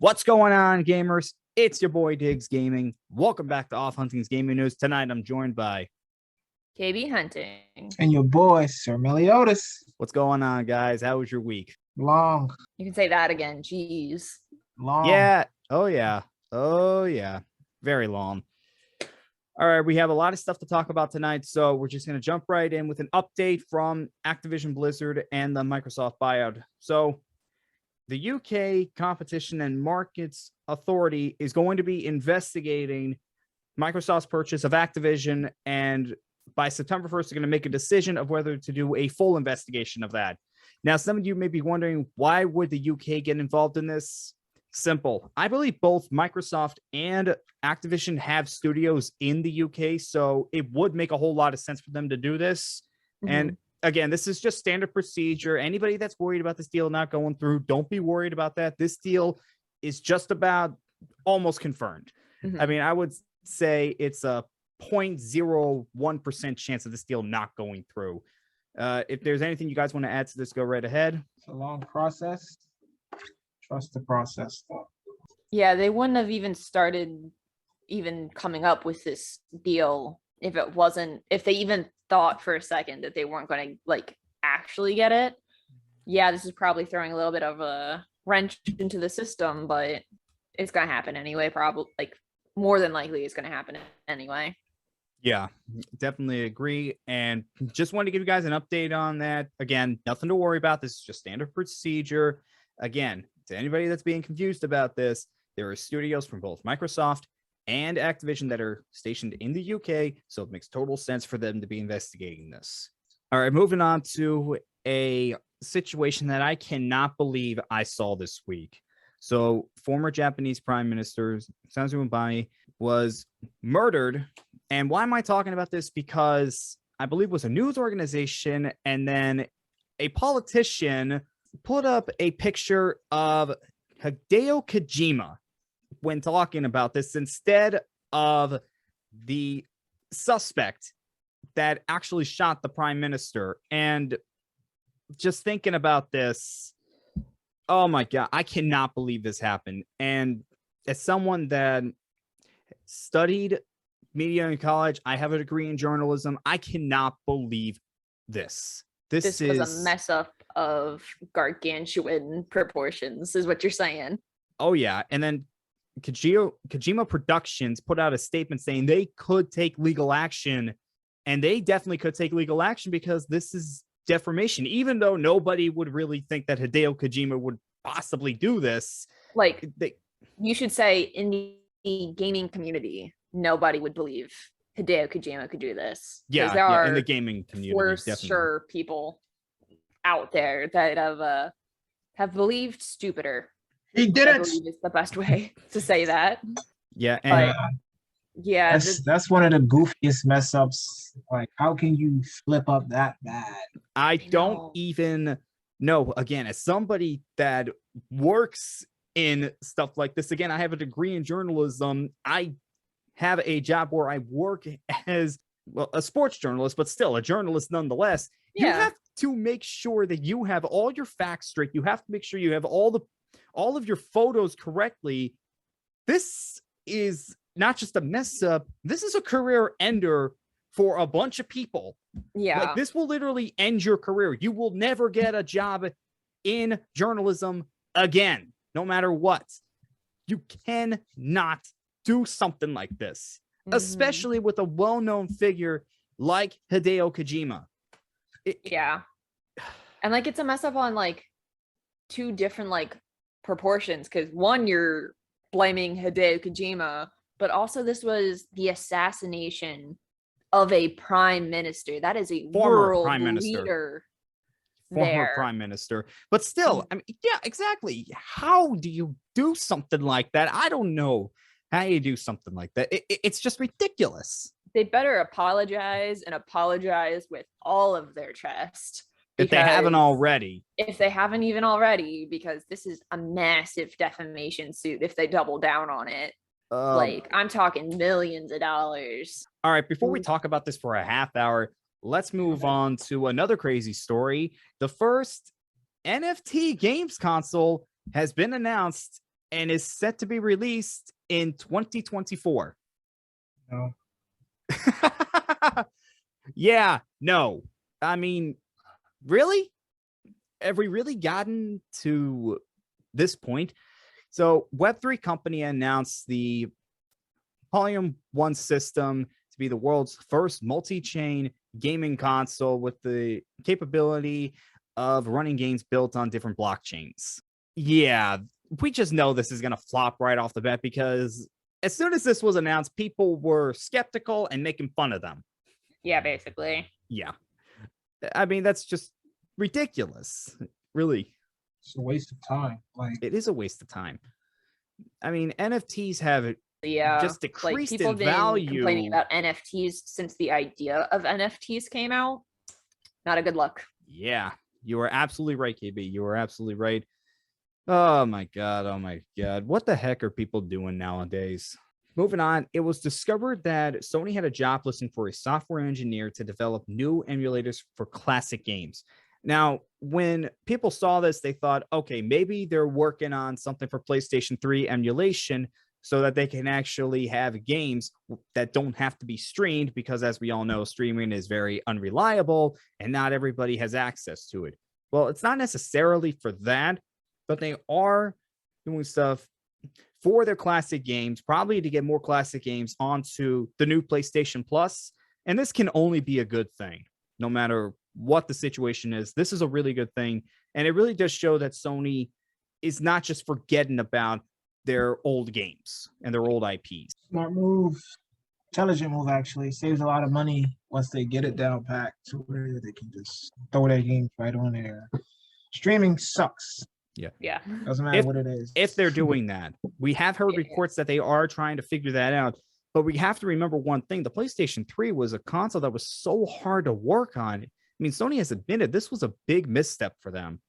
What's going on, gamers? It's your boy Diggs Gaming. Welcome back to Off Hunting's Gaming News. Tonight, I'm joined by KB Hunting. And your boy, Sir Meliodas. What's going on, guys? How was your week? Long. You can say that again. Jeez. Long. Yeah. Oh, yeah. Oh, yeah. Very long. All right. We have a lot of stuff to talk about tonight, so we're just going to jump right in with an update from Activision Blizzard and the Microsoft buyout. So, the UK Competition and Markets Authority is going to be investigating Microsoft's purchase of Activision, and by September 1st, they're going to make a decision of whether to do a full investigation of that. Now, some of you may be wondering, why would the UK get involved in this? Simple. I believe both Microsoft and Activision have studios in the UK, so it would make a whole lot of sense for them to do this. Mm-hmm. And again, this is just standard procedure. Anybody that's worried about this deal not going through, don't be worried about that. This deal is just about almost confirmed. Mm-hmm. I mean, I would say it's a 0.01% chance of this deal not going through. If there's anything you guys want to add to this, go right ahead. It's a long process. Trust the process. Yeah, they wouldn't have even started coming up with this deal if they even thought for a second that they weren't going to actually get it. Yeah, this is probably throwing a little bit of a wrench into the system, but it's going to happen anyway. Probably more than likely it's going to happen anyway. Yeah, definitely agree. And just wanted to give you guys an update on that. Again, nothing to worry about. This is just standard procedure. Again, to anybody that's being confused about this, there are studios from both Microsoft and Activision that are stationed in the UK, so it makes total sense for them to be investigating this. All right, moving on to a situation that I cannot believe I saw this week. So, former Japanese Prime Minister Sanzu Mbai was murdered. And why am I talking about this? Because I believe it was a news organization, and then a politician put up a picture of Hideo Kojima when talking about this instead of the suspect that actually shot the prime minister. And just thinking about this, oh my God, I cannot believe this happened. And as someone that studied media in college, I have a degree in journalism, I cannot believe this. This was a mess up of gargantuan proportions, is what you're saying. Oh, yeah. And then Kojima Productions put out a statement saying they could take legal action, and they definitely could take legal action because this is defamation, even though nobody would really think that Hideo Kojima would possibly do this. You should say in the gaming community, nobody would believe Hideo Kojima could do this. Yeah, there are in the gaming community, for definitely. Sure people out there that have believed stupider. He did it. I believe it's the best way to say that. Yeah, and yeah, that's one of the goofiest mess ups. Like, how can you flip up that bad? I don't even know. Again, as somebody that works in stuff like this, again, I have a degree in journalism. I have a job where I work as a sports journalist, but still a journalist nonetheless. Yeah. You have to make sure that you have all your facts straight. You have to make sure you have all of your photos correctly. This is not just a mess up. This is a career ender for a bunch of people. Yeah. This will literally end your career. You will never get a job in journalism again, no matter what. You cannot do something like this, especially with a well-known figure like Hideo Kojima. Yeah. And it's a mess up on two different proportions, because one, you're blaming Hideo Kojima, but also this was the assassination of a prime minister. That is a former world prime minister. Leader. Former prime minister. But still, I mean, yeah, exactly. How do you do something like that? I don't know how you do something like that. It's just ridiculous. They better apologize, and apologize with all of their chest. If they haven't already. If they haven't even already, because this is a massive defamation suit if they double down on it. I'm talking millions of dollars. All right, before we talk about this for a half hour, let's move on to another crazy story. The first NFT games console has been announced, and is set to be released in 2024. No. Yeah, no. I mean, really? Have we really gotten to this point? So Web3 company announced the Polygon 1 system to be the world's first multi-chain gaming console with the capability of running games built on different blockchains. Yeah, we just know this is going to flop right off the bat because as soon as this was announced, people were skeptical and making fun of them. Yeah, basically. Yeah. I mean, that's just ridiculous. Really. It's a waste of time. Like, It is a waste of time. I mean, NFTs have Yeah, just like decreased people in have been value. complaining about NFTs since the idea of NFTs came out. Not a good look. Yeah, you are absolutely right, KB. You are absolutely right. Oh my God. Oh my God. What the heck are people doing nowadays? Moving on, it was discovered that Sony had a job listing for a software engineer to develop new emulators for classic games. Now, when people saw this, they thought, okay, maybe they're working on something for PlayStation 3 emulation so that they can actually have games that don't have to be streamed because, as we all know, streaming is very unreliable and not everybody has access to it. Well, it's not necessarily for that, but they are doing stuff for their classic games, probably to get more classic games onto the new PlayStation Plus. And this can only be a good thing, no matter what the situation is. This is a really good thing. And it really does show that Sony is not just forgetting about their old games and their old IPs. smart move. Intelligent move, actually. Saves a lot of money once they get it down packed to where they can just throw their games right on there. Streaming sucks. Yeah. Doesn't matter what it is. If they're doing that. We have heard Yeah. reports that they are trying to figure that out. But we have to remember one thing. The PlayStation 3 was a console that was so hard to work on. I mean, Sony has admitted this was a big misstep for them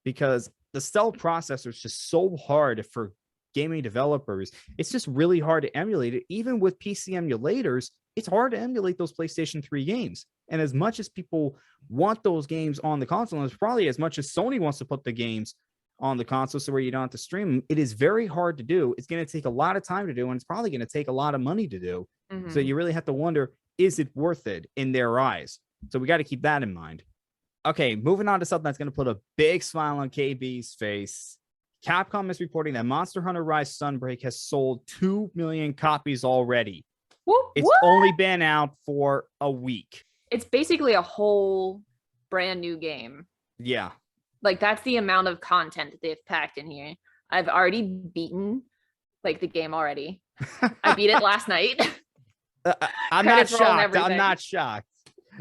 because the cell processor is just so hard for gaming developers. It's just really hard to emulate it. Even with PC emulators, it's hard to emulate those PlayStation 3 games. And as much as people want those games on the console, and it's probably as much as Sony wants to put the games on the console so where you don't have to stream them, it is very hard to do. It's going to take a lot of time to do, and it's probably going to take a lot of money to do. Mhm. So you really have to wonder, is it worth it in their eyes? So we got to keep that in mind. Okay, moving on to something that's going to put a big smile on KB's face. Capcom is reporting that Monster Hunter Rise Sunbreak has sold 2 million copies already. Whoop, It's whoop. only been out for a week. It's basically a whole brand new game. Yeah. Like that's the amount of content that they've packed in here. I've already beaten like the game already. I beat it last night. I'm not Credits roll and shocked. I'm everything. not shocked.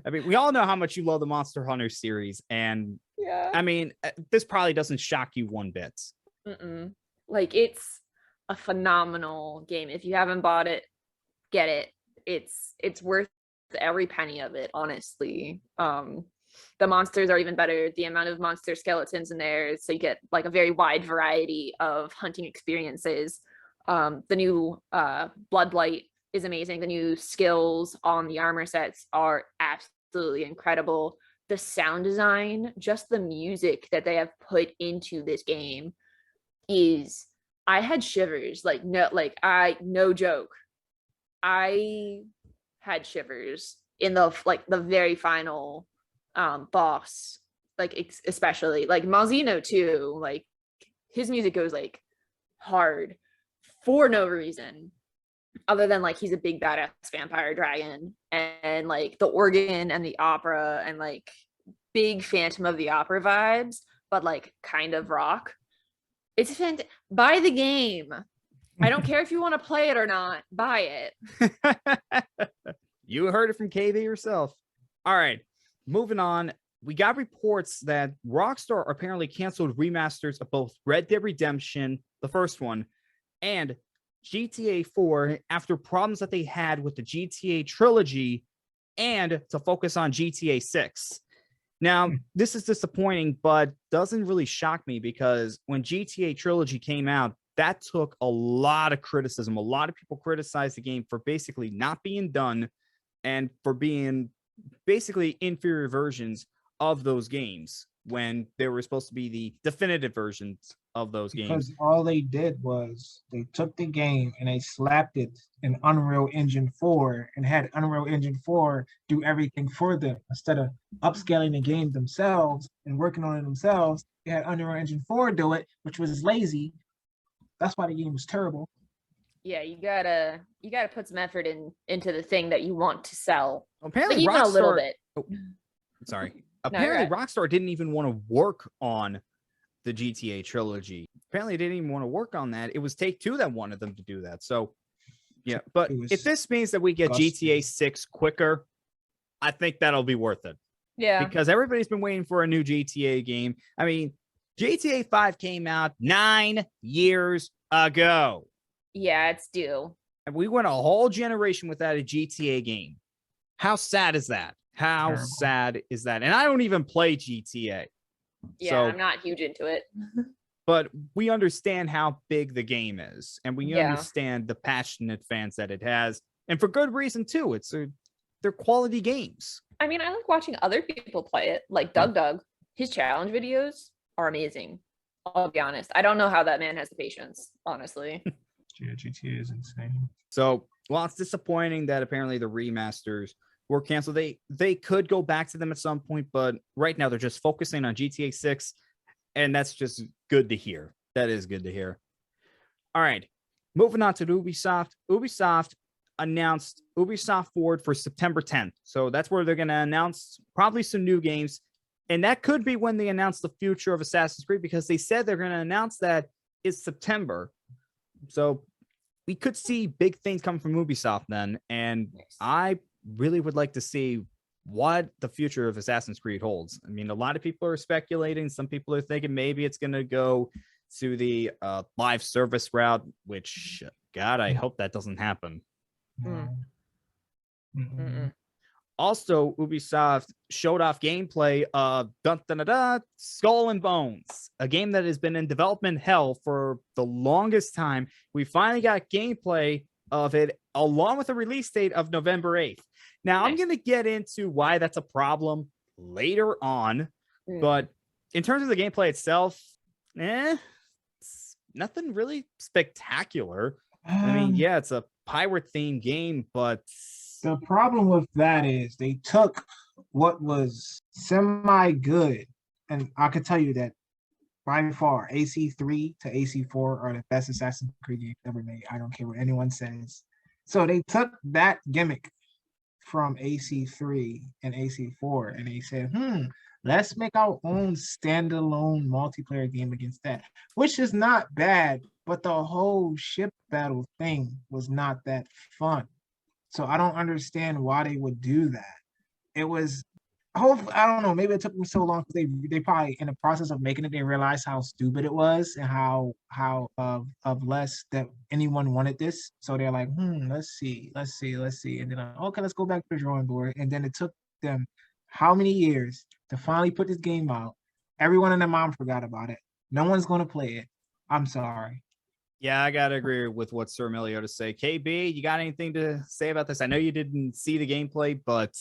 I mean, we all know how much you love the Monster Hunter series. And Yeah. I mean, this probably doesn't shock you one bit. Mm-mm. Like it's a phenomenal game. If you haven't bought it, get it. It's worth every penny of it, honestly. The monsters are even better. The amount of monster skeletons in there, so you get like a very wide variety of hunting experiences. The new Bloodlight is amazing. The new skills on the armor sets are absolutely incredible. The sound design, just the music that they have put into this game is, I had shivers. No joke. I had shivers in the very final boss, like especially like Malzeno too. Like his music goes like hard for no reason other than like he's a big badass vampire dragon, and like the organ and the opera and like big Phantom of the Opera vibes, but like kind of rock. It's fantastic. Buy the game. I don't care if you want to play it or not. Buy it. You heard it from KV yourself. All right, moving on. We got reports that Rockstar apparently canceled remasters of both Red Dead Redemption, the first one, and GTA 4 after problems that they had with the GTA trilogy and to focus on GTA 6. Now, this is disappointing, but doesn't really shock me because when GTA trilogy came out, that took a lot of criticism. A lot of people criticized the game for basically not being done and for being basically inferior versions of those games. when they were supposed to be the definitive versions of those games. Because all they did was they took the game and they slapped it in Unreal Engine 4 and had Unreal Engine 4 do everything for them. Instead of upscaling the game themselves and working on it themselves, they had Unreal Engine 4 do it, which was lazy. That's why the game was terrible. Yeah, you gotta put some effort into the thing that you want to sell. Apparently, Like, even a little Rockstar. bit. Oh, sorry. No, you're Apparently, right. Rockstar didn't even want to work on the GTA trilogy. Apparently, they didn't even want to work on that. It was Take-Two that wanted them to do that. So, yeah. But It was if this means that we get disgusting. GTA 6 quicker, I think that'll be worth it. Yeah. Because everybody's been waiting for a new GTA game. I mean, GTA 5 came out 9 years ago. Yeah, it's due. And we went a whole generation without a GTA game. How sad is that? How Terrible. sad is that? And I don't even play GTA. Yeah, So, I'm not huge into it. but we understand how big the game is, and we Yeah. understand the passionate fans that it has, and for good reason too. They're quality games. I mean, I like watching other people play it, like Doug. His challenge videos are amazing. I'll be honest. I don't know how that man has the patience, honestly. Yeah, GTA is insane. So while it's disappointing that apparently the remasters were canceled, they could go back to them at some point, but right now they're just focusing on GTA 6, and that's just good to hear. That is good to hear. All right, moving on to Ubisoft. Ubisoft announced Ubisoft Forward for September 10th. So that's where they're going to announce probably some new games. And that could be when they announce the future of Assassin's Creed, because they said they're going to announce that it's September. So we could see big things coming from Ubisoft then. And I really would like to see what the future of Assassin's Creed holds. I mean, a lot of people are speculating. Some people are thinking maybe it's going to go to the live service route, which, God, I hope that doesn't happen. Mm. Mm-mm. Mm-mm. Also, Ubisoft showed off gameplay of Skull and Bones, a game that has been in development hell for the longest time. We finally got gameplay of it, along with a release date of November 8th. Now, I'm Nice. going to get into why that's a problem later on, Mm. but in terms of the gameplay itself, it's nothing really spectacular. I mean, yeah, it's a pirate-themed game, but The problem with that is they took what was semi-good, and I can tell you that by far, AC3 to AC4 are the best Assassin's Creed games ever made. I don't care what anyone says. So they took that gimmick from AC3 and AC4, and they said, let's make our own standalone multiplayer game against that, which is not bad, but the whole ship battle thing was not that fun. So I don't understand why they would do that. It was, I don't know, maybe it took them so long because they probably in the process of making it, they realized how stupid it was and how of less that anyone wanted this. So they're like, let's see. And then okay, let's go back to the drawing board. And then it took them how many years to finally put this game out? Everyone and their mom forgot about it. No one's gonna play it. I'm sorry. yeah, I gotta agree with what Sir Meliodas say. KB, you got anything to say about this? I know you didn't see the gameplay, but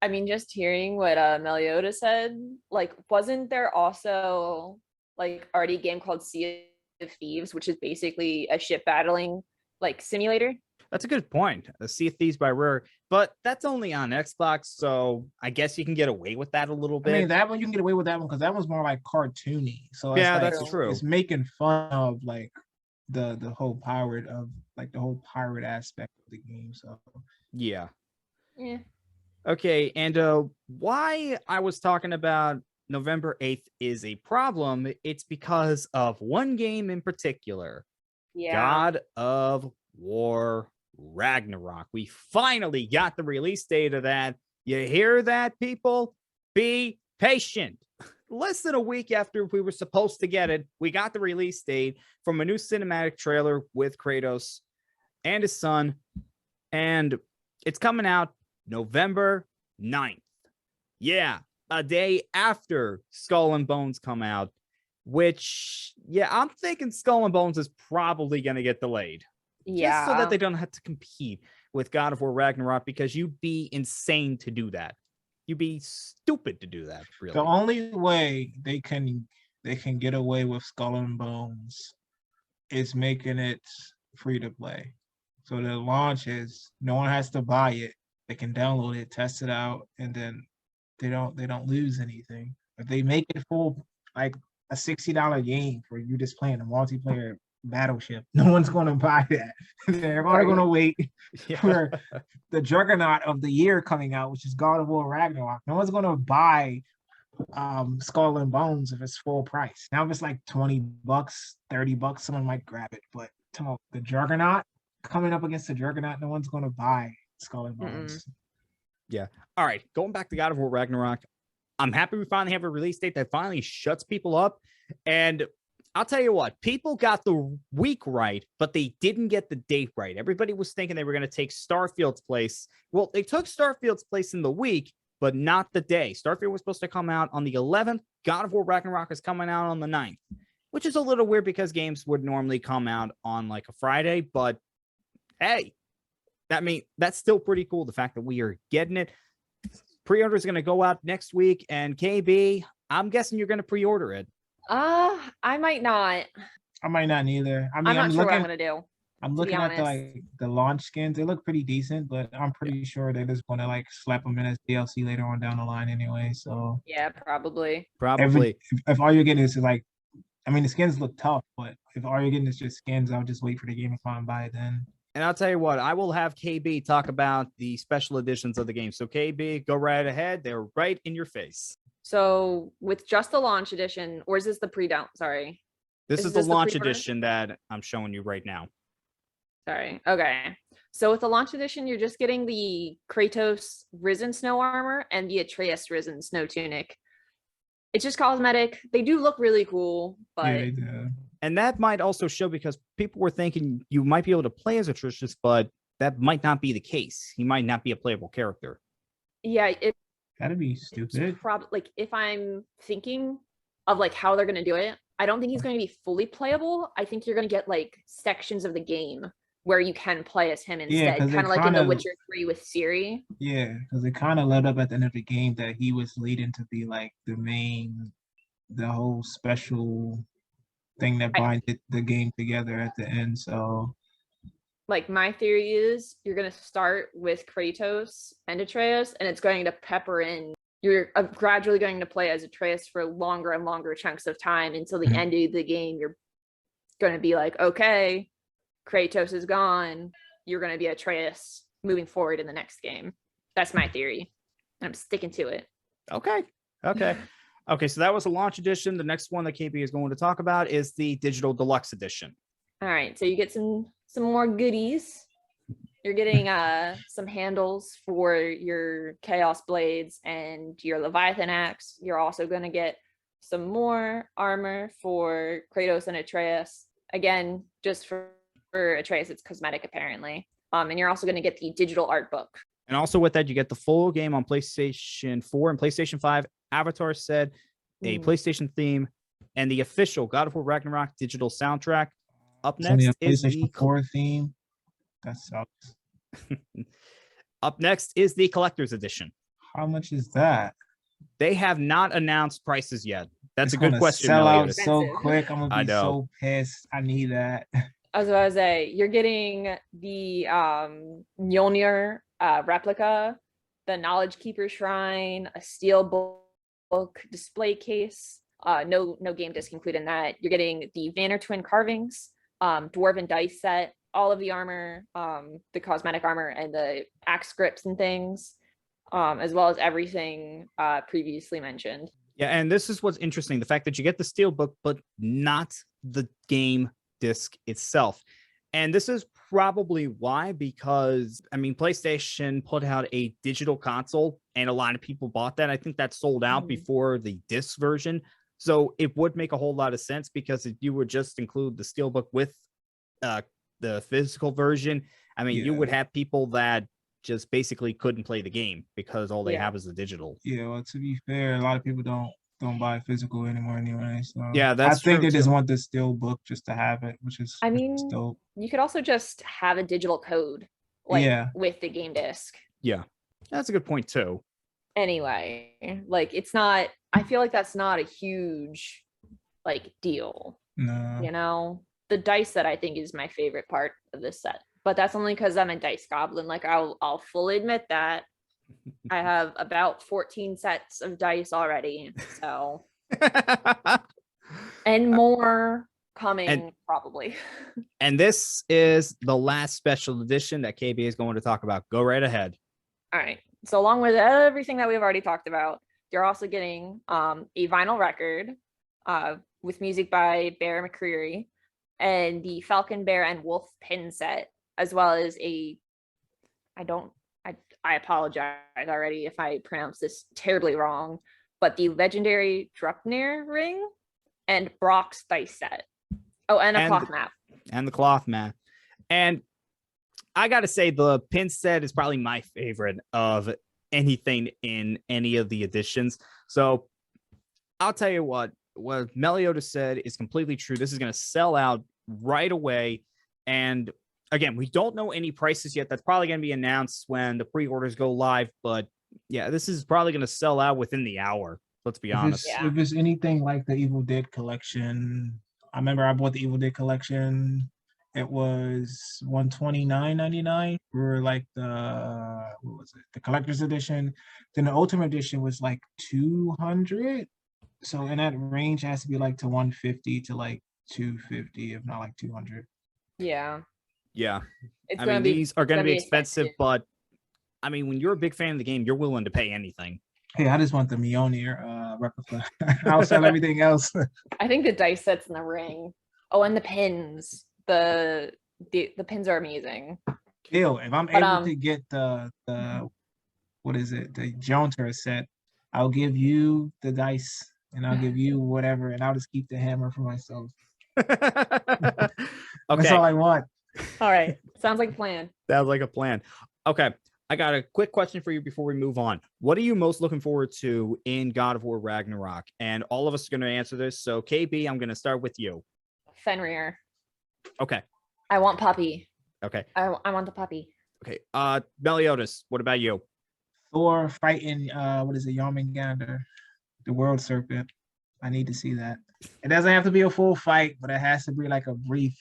I mean, just hearing what Melioda said, like, wasn't there also like already a game called Sea of Thieves, which is basically a ship battling like simulator? that's a good point. Sea of Thieves by Rare, but that's only on Xbox, so I guess you can get away with that a little I bit. mean, that one you can get away with that one because that was more like cartoony. So it's Yeah, like, that's true. It's making fun of like the whole pirate aspect of the game. So Yeah. Yeah. Okay, and why I was talking about November 8th is a problem, it's because of one game in particular. Yeah. God of War Ragnarok. We finally got the release date of that. You hear that, people? Be patient. Less than a week after we were supposed to get it, we got the release date from a new cinematic trailer with Kratos and his son, and it's coming out November 9th. Yeah, a day after Skull and Bones come out, which, yeah, I'm thinking Skull and Bones is probably going to get delayed. Yeah. Just so that they don't have to compete with God of War Ragnarok, because you'd be insane to do that. you'd be stupid to do that. Really, The only way they can get away with Skull and Bones is making it free to play. So the launch is no one has to buy it. They can download it, test it out, and then they don't lose anything. If they make it full, like a $60 game for you just playing a multiplayer battleship, no one's going to buy that. They're going to wait for the juggernaut of the year coming out, which is God of War Ragnarok. No one's going to buy Skull and Bones if it's full price. Now if it's like $20, $30, someone might grab it. But the juggernaut coming up against the juggernaut, no one's going to buy Skull and Bones. Yeah. All right. Going back to God of War Ragnarok, I'm happy we finally have a release date that finally shuts people up. And I'll tell you what, people got the week right, but they didn't get the date right. Everybody was thinking they were going to take Starfield's place. Well, they took Starfield's place in the week, but not the day. Starfield was supposed to come out on the 11th. God of War Ragnarok is coming out on the 9th, which is a little weird because games would normally come out on like a Friday. But hey, that's still pretty cool. The fact that we are getting it. Pre-order is going to go out next week. And KB, I'm guessing you're going to pre-order it. I might not. I might not either. I mean, I'm not sure what I'm going to do. I'm looking at the launch skins. They look pretty decent, but I'm pretty sure they're just going to like slap them in as DLC later on down the line anyway. So yeah, probably. If all you're getting is like, I mean, the skins look tough, but if all you're getting is just skins, I'll just wait for the game to come and buy it then. And I'll tell you what, I will have KB talk about the special editions of the game. So KB, go right ahead. They're right in your face. So with just the launch edition, or is this the pre-down? Sorry. This is the launch edition that I'm showing you right now. Sorry. Okay. So with the launch edition, you're just getting the Kratos Risen Snow Armor and the Atreus Risen Snow Tunic. It's just cosmetic. They do look really cool, but... Yeah, they do. And that might also show because people were thinking you might be able to play as Atreus, but that might not be the case. He might not be a playable character. Yeah, that'd be stupid. Like if I'm thinking of like how they're going to do it, I don't think he's going to be fully playable. I think you're going to get like sections of the game where you can play as him instead, kind of like in The Witcher 3 with Ciri. Yeah, because it kind of led up at the end of the game that he was leading to be like the whole special thing that binded the game together at the end. So like my theory is you're going to start with Kratos and Atreus, and it's going to pepper in. You're gradually going to play as Atreus for longer and longer chunks of time until the end of the game. You're going to be like, okay, Kratos is gone. You're going to be Atreus moving forward in the next game. That's my theory. I'm sticking to it. Okay. So that was a launch edition. The next one that KB is going to talk about is the digital deluxe edition. All right. So you get some more goodies. You're getting some handles for your Chaos Blades and your Leviathan Axe. You're also going to get some more armor for Kratos and Atreus. Again, just for Atreus, it's cosmetic apparently. And you're also going to get the digital art book. And also with that, you get the full game on PlayStation 4 and PlayStation 5 avatar set, a PlayStation theme, and the official God of War Ragnarok digital soundtrack. Up next is the 4 theme. That sucks. Up next is the collector's edition. How much is that? They have not announced prices yet. That's it's a good question. Sell out so quick. I'm gonna be so pissed. I need that. I was about to say, you're getting the Mjolnir replica, the Knowledge Keeper Shrine, a steel book display case. No game disc included in that. You're getting the Vanner Twin carvings, Dwarven dice set, all of the armor, the cosmetic armor, and the axe grips and things, as well as everything previously mentioned. Yeah, and this is what's interesting: the fact that you get the steelbook, but not the game disc itself. And this is probably why, because I mean, PlayStation put out a digital console, and a lot of people bought that. I think that sold out before the disc version, so it would make a whole lot of sense because if you would just include the steelbook with the physical version, I mean, you would have people that just basically couldn't play the game because all they have is the digital. Yeah, well, to be fair, a lot of people don't buy physical anymore anyway. So yeah, that's I think they just want the steel book just to have it, which is dope. You could also just have a digital code with the game disc. Yeah, that's a good point too. anyway. Like it's not. I feel like that's not a huge like deal. No. You know, the dice set I think is my favorite part of this set, but that's only because I'm a dice goblin. Like I'll fully admit that I have about 14 sets of dice already. So and more coming probably. And this is the last special edition that KB is going to talk about. Go right ahead. All right. So along with everything that we've already talked about, you're also getting a vinyl record with music by Bear McCreary and the Falcon, Bear, and Wolf pin set, as well as I apologize already if I pronounce this terribly wrong, but the legendary Drupnir ring and Brock's dice set. Oh, and a cloth map. And the cloth map. And I got to say, the pin set is probably my favorite of anything in any of the editions. So I'll tell you what Meliodas said is completely true. This is going to sell out right away. And again, we don't know any prices yet. That's probably going to be announced when the pre-orders go live. But yeah, this is probably going to sell out within the hour. Let's be honest. If it's anything like the Evil Dead collection, I remember I bought the Evil Dead collection. It was $129.99 for like the collector's edition. Then the Ultimate Edition was like $200. So in that range, it has to be like to $150 to like $250, if not like $200. Yeah. Yeah. These are going to be expensive, but I mean, when you're a big fan of the game, you're willing to pay anything. Hey, I just want the Mjolnir replica. I'll sell everything else. I think the dice sets in the ring. Oh, and the pins. The pins are amazing. Kill. If I'm able to get the what is it? The Jonter set, I'll give you the dice and I'll give you whatever, and I'll just keep the hammer for myself. Okay. That's all I want. All right. Sounds like a plan. Sounds like a plan. Okay. I got a quick question for you before we move on. What are you most looking forward to in God of War Ragnarok? And all of us are going to answer this. So, KB, I'm going to start with you. Fenrir. Okay. I want puppy. Okay. I want the puppy. Okay. Meliodas, what about you? Thor fighting, what is it, Jormungandr, the World Serpent. I need to see that. It doesn't have to be a full fight, but it has to be like a brief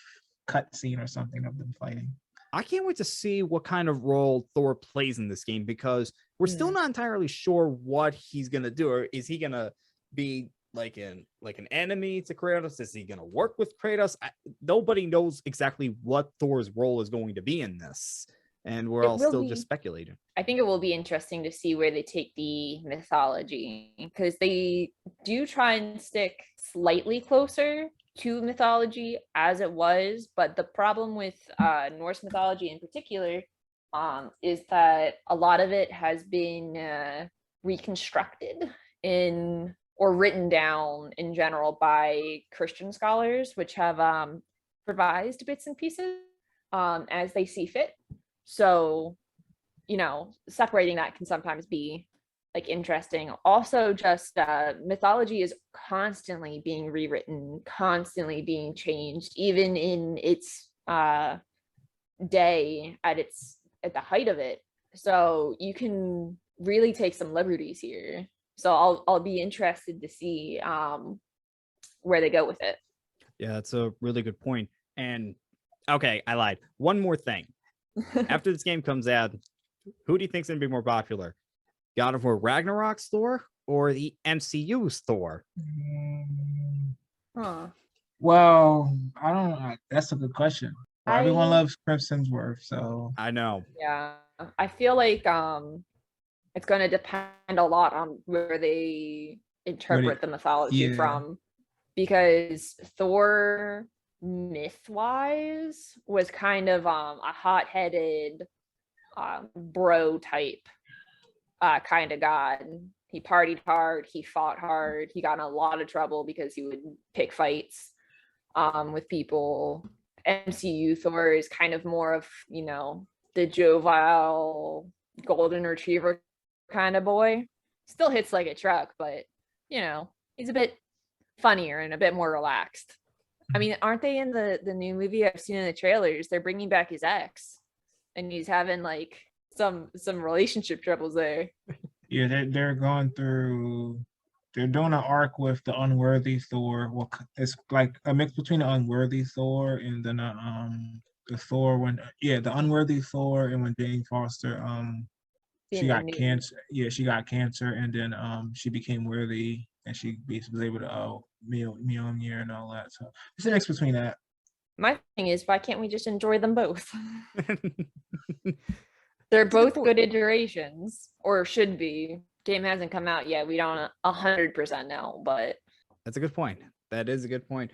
cut scene or something of them fighting. I can't wait to see what kind of role Thor plays in this game, because we're still not entirely sure what he's gonna do. Or is he gonna be like an enemy to Kratos? Is he gonna work with Kratos? Nobody knows exactly what Thor's role is going to be in this, and we're all still just speculating. I think it will be interesting to see where they take the mythology, because they do try and stick slightly closer to mythology as it was, but the problem with Norse mythology in particular is that a lot of it has been reconstructed or written down in general by Christian scholars, which have revised bits and pieces as they see fit. So, separating that can sometimes be like interesting. Also, just mythology is constantly being rewritten, constantly being changed, even in its day at the height of it. So you can really take some liberties here. So I'll be interested to see where they go with it. Yeah, that's a really good point. And okay, I lied. One more thing. After this game comes out, who do you think's gonna be more popular? God of War Ragnarok's Thor or the MCU's Thor? Well, I don't know. That's a good question. Everyone loves Chris Hemsworth, so I know. Yeah, I feel like it's going to depend a lot on where they interpret the mythology from, because Thor myth-wise was kind of a hot-headed bro type kind of god. He partied hard, he fought hard, he got in a lot of trouble because he would pick fights with people. MCU Thor is kind of more of, the jovial golden retriever kind of boy. Still hits like a truck, but he's a bit funnier and a bit more relaxed. I mean, aren't they in the new movie I've seen in the trailers? They're bringing back his ex, and he's having like some relationship troubles there. Yeah, they're going through. They're doing an arc with the unworthy Thor. Well, it's like a mix between the unworthy Thor and then the Thor when the unworthy Thor and when Jane Foster she Being the got new. cancer. Yeah, she got cancer and then she became worthy and she was able to Mjolnir and all that. So it's a mix between that. My thing is, why can't we just enjoy them both? That's a They're good both point. good iterations, or should be. Game hasn't come out yet. We don't 100% know, but That's a good point. That is a good point.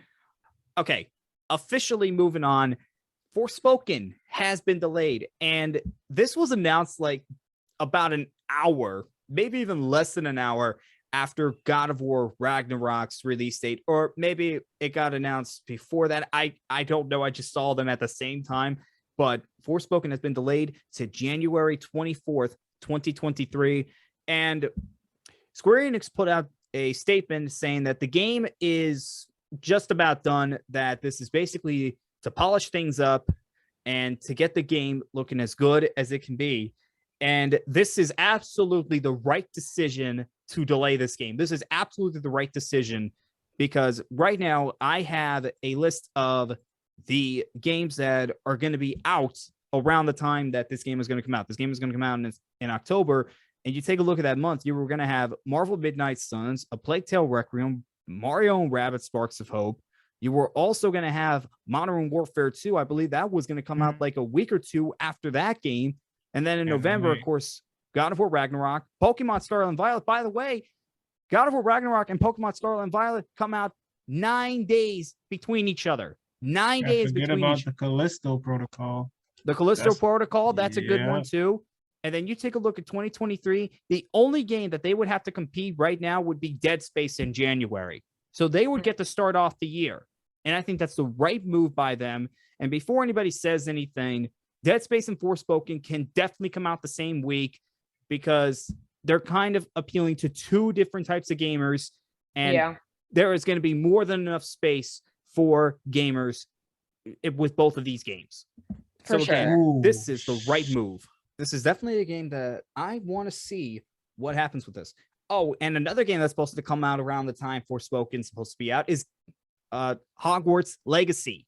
Okay, officially moving on. Forspoken has been delayed, and this was announced like about an hour, maybe even less than an hour after God of War Ragnarok's release date, or maybe it got announced before that. I don't know. I just saw them at the same time, but Forspoken has been delayed to January 24th, 2023. And Square Enix put out a statement saying that the game is just about done, that this is basically to polish things up and to get the game looking as good as it can be. And this is absolutely the right decision to delay this game. This is absolutely the right decision because right now I have a list of the games that are going to be out around the time that this game is going to come out. This game is going to come out in October. And you take a look at that month, you were going to have Marvel Midnight Suns, A Plague Tale Requiem, Mario and Rabbids Sparks of Hope. You were also going to have Modern Warfare 2. I believe that was going to come out like a week or two after that game. And then in November, of course, God of War Ragnarok, Pokemon Scarlet and Violet. By the way, God of War Ragnarok and Pokemon Scarlet and Violet come out 9 days between each other. 9 days between about the Callisto Protocol. The Callisto Protocol, that's a good one too. And then you take a look at 2023, the only game that they would have to compete right now would be Dead Space in January. So they would get to start off the year. And I think that's the right move by them. And before anybody says anything, Dead Space and Forspoken can definitely come out the same week because they're kind of appealing to two different types of gamers. And there is going to be more than enough space for gamers with both of these games. For so sure. Again, this is the right move. This is definitely a game that I want to see what happens with this. Oh, and another game that's supposed to come out around the time Forspoken's supposed to be out is Hogwarts Legacy.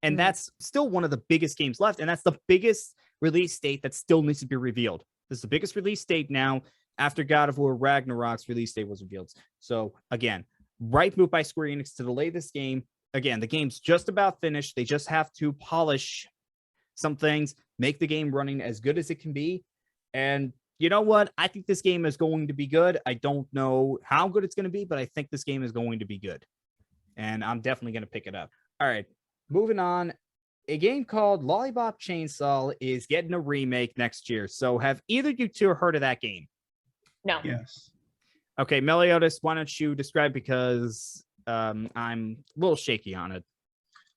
And that's still one of the biggest games left. And that's the biggest release date that still needs to be revealed. This is the biggest release date now after God of War Ragnarok's release date was revealed. So again, right move by Square Enix to delay this game. Again, the game's just about finished. They just have to polish some things, make the game running as good as it can be. And you know what? I think this game is going to be good. I don't know how good it's going to be, but I think this game is going to be good. And I'm definitely going to pick it up. All right, moving on. A game called Lollipop Chainsaw is getting a remake next year. So have either of you two heard of that game? No. Yes. Okay, Meliodas, why don't you describe, because I'm a little shaky on it.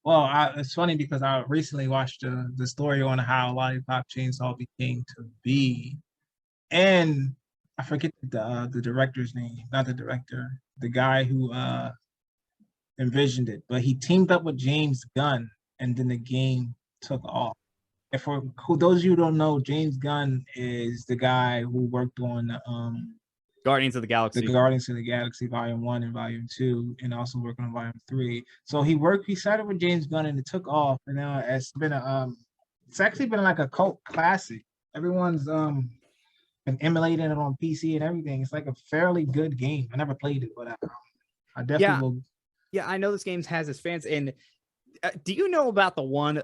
Well, it's funny because I recently watched the story on how Lollipop Chainsaw became to be, and I forget the director's name, not the director, the guy who envisioned it, but he teamed up with James Gunn, and then the game took off. And for those of you who don't know, James Gunn is the guy who worked on Guardians of the Galaxy. The Guardians of the Galaxy Volume 1 and Volume 2, and also working on Volume 3. So he started with James Gunn and it took off. And now it's been it's actually been like a cult classic. Everyone's been emulating it on PC and everything. It's like a fairly good game. I never played it, but I definitely will. Yeah, I know this game has its fans. And do you know about the one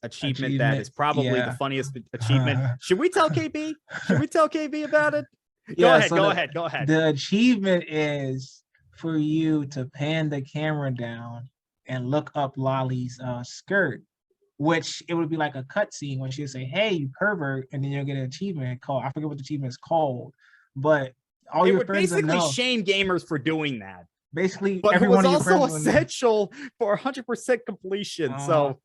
achievement that is probably the funniest achievement? Should we tell KB? Should we tell KB about it? Go ahead. The achievement is for you to pan the camera down and look up Lolly's skirt, which it would be like a cutscene when she'll say, "Hey, you pervert," and then you'll get an achievement called, I forget what the achievement is called, but all your friends basically know. Shame gamers for doing that. Basically, but it was also essential know. For 100% completion. To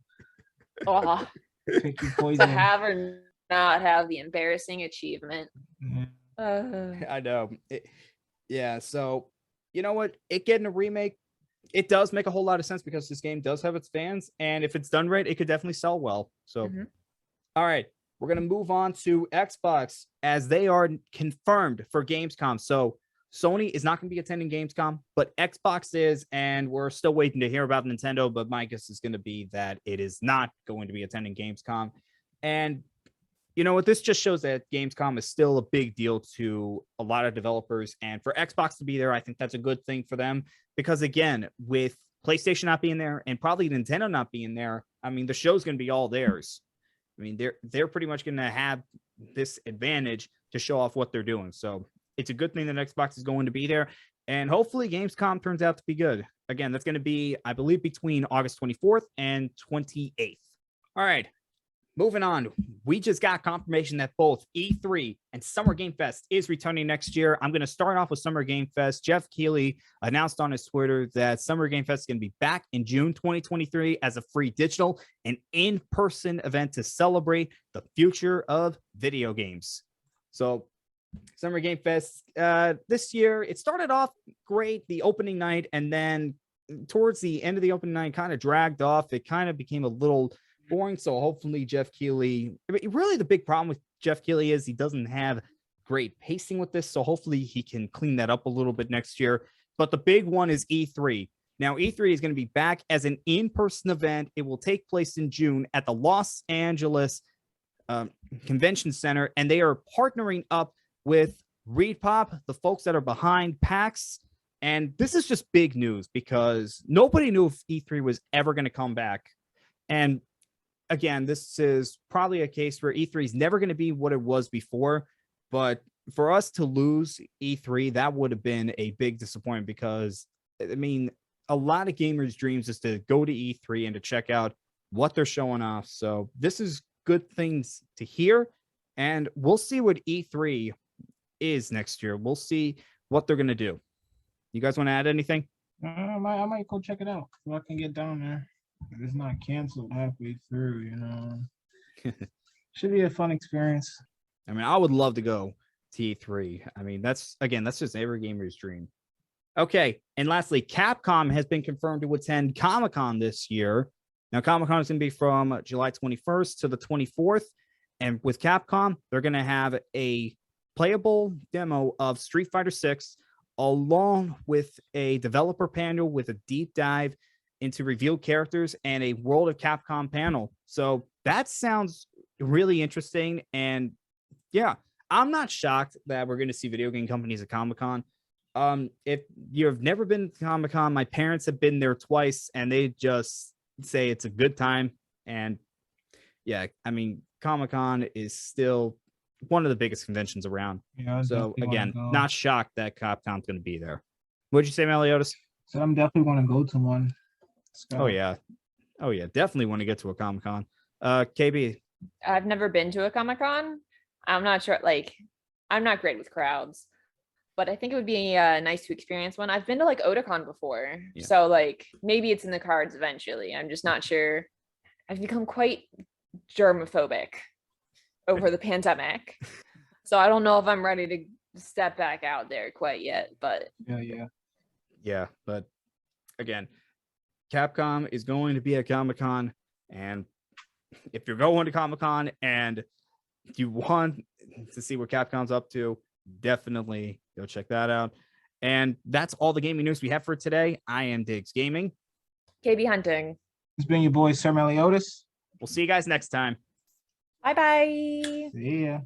have or not have the embarrassing achievement. I know. So you know what? It getting a remake, it does make a whole lot of sense because this game does have its fans, and if it's done right, it could definitely sell well. So, all right, we're going to move on to Xbox as they are confirmed for Gamescom. So Sony is not going to be attending Gamescom, but Xbox is, and we're still waiting to hear about Nintendo, but my guess is going to be that it is not going to be attending Gamescom. And you know what? This just shows that Gamescom is still a big deal to a lot of developers. And for Xbox to be there, I think that's a good thing for them. Because again, with PlayStation not being there and probably Nintendo not being there, I mean, the show's going to be all theirs. I mean, they're pretty much going to have this advantage to show off what they're doing. So it's a good thing that Xbox is going to be there. And hopefully Gamescom turns out to be good. Again, that's going to be, I believe, between August 24th and 28th. All right. Moving on, we just got confirmation that both E3 and Summer Game Fest is returning next year. I'm going to start off with Summer Game Fest. Jeff Keighley announced on his Twitter that Summer Game Fest is going to be back in June 2023 as a free digital and in-person event to celebrate the future of video games. So Summer Game Fest this year, it started off great, the opening night, and then towards the end of the opening night, kind of dragged off. It kind of became a little boring. So hopefully Jeff Keighley, really the big problem with Jeff Keighley is he doesn't have great pacing with this. So hopefully he can clean that up a little bit next year. But the big one is E3. Now E3 is going to be back as an in-person event. It will take place in June at the Los Angeles Convention Center. And they are partnering up with ReedPop, the folks that are behind PAX. And this is just big news because nobody knew if E3 was ever going to come back. And again, this is probably a case where E3 is never going to be what it was before, but for us to lose E3, that would have been a big disappointment because, I mean, a lot of gamers' dreams is to go to E3 and to check out what they're showing off. So this is good things to hear, and we'll see what E3 is next year. We'll see what they're going to do. You guys want to add anything? I might go check it out so I can get down there. It's not canceled halfway through, you know. Should be a fun experience. I mean, I would love to go to E3. I mean, that's just every gamer's dream. Okay, and lastly, Capcom has been confirmed to attend Comic-Con this year. Now, Comic-Con is going to be from July 21st to the 24th, and with Capcom, they're going to have a playable demo of Street Fighter 6 along with a developer panel with a deep dive into revealed characters and a World of Capcom panel. So that sounds really interesting. And yeah, I'm not shocked that we're going to see video game companies at Comic-Con. If you've never been to Comic-Con, my parents have been there twice and they just say it's a good time. And yeah, I mean, Comic-Con is still one of the biggest conventions around. Yeah, so again, not shocked that Capcom's going to be there. What'd you say, Meliodas? So I'm definitely going to go to one. Oh yeah, definitely want to get to a Comic-Con. KB, I've never been to a Comic-Con. I'm not sure, like, I'm not great with crowds, but I think it would be nice to experience one. I've been to like Otakon before, so like maybe it's in the cards eventually. I'm just not sure. I've become quite germophobic over the pandemic, so I don't know if I'm ready to step back out there quite yet. But yeah. But again, Capcom is going to be at Comic-Con, and if you're going to Comic-Con and you want to see what Capcom's up to, definitely go check that out. And that's all the gaming news we have for today. I am Diggs Gaming. KB Hunting. It's been your boy, Sir Meliodas. We'll see you guys next time. Bye-bye. See ya.